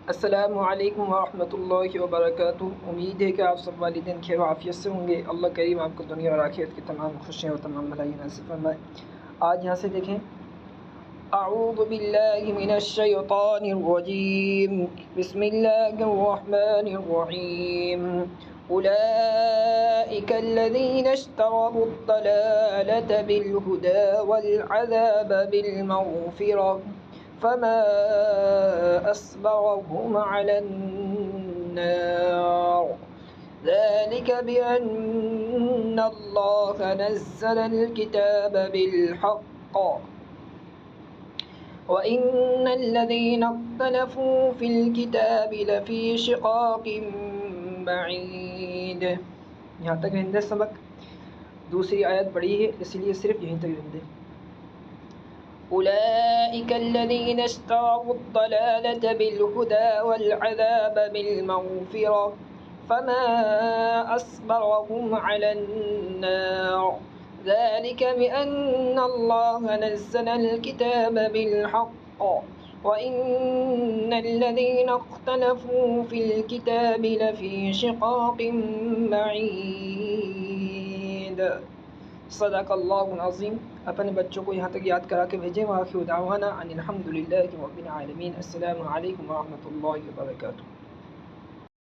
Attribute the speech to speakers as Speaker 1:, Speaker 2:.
Speaker 1: अस्सलामु अलैकुम वरहमतुल्लाहि वबरकातुहू। उम्मीद है कि आप सब वालिदैन खैर आफियत से होंगे। अल्लाह करीम आपको दुनिया और आखिरत की तमाम खुशियाँ और तमाम भलाई नसीब फरमाए। आज यहाँ से देखें, अऊज़ु बिल्लाहि मिनश शैतानिर रजीम, बिस्मिल्लाहिर रहमानिर रहीम। उलाइका अल्लज़ीना इश्तरवुद दलालता बिल हुदा वल अज़ाब बिल मग़फ़िरह फमा अस्बरहुम अलन्नार ज़ालिक बिअन्नल्लाह नज़्ज़लल किताब बिलहक़्क़ व इन्नल्लज़ीना इख्तलफ़ू फ़िल किताबि लफ़ी शिक़ाक़िन बईद। यहाँ तक रहेंगे सबक। दूसरी आयत पढ़ी है इसलिए सिर्फ यहीं तक रहेंगे। उलाइका अल्लज़ीना इश्तरवुद दलालता बिल हुदा वल अज़ाब बिल मग़फ़िरह फमा अस्बरहुम अलन्नार ज़ालिक बिअन्नल्लाह नज़्ज़लल किताब बिलहक़्क़ व इन्नल्लज़ीना इख्तलफ़ू फ़िल किताबि लफ़ी शिक़ाक़िन बईद। सदक़ल्लाहुल अज़ीम। अपने बच्चों को यहाँ तक याद करा के भेजें। व आखिरु दावाना अनिल हम्दुलिल्लाहि रब्बिल आलमीन। अस्सलामु अलैकुम व रहमतुल्लाहि व बरकातुहू।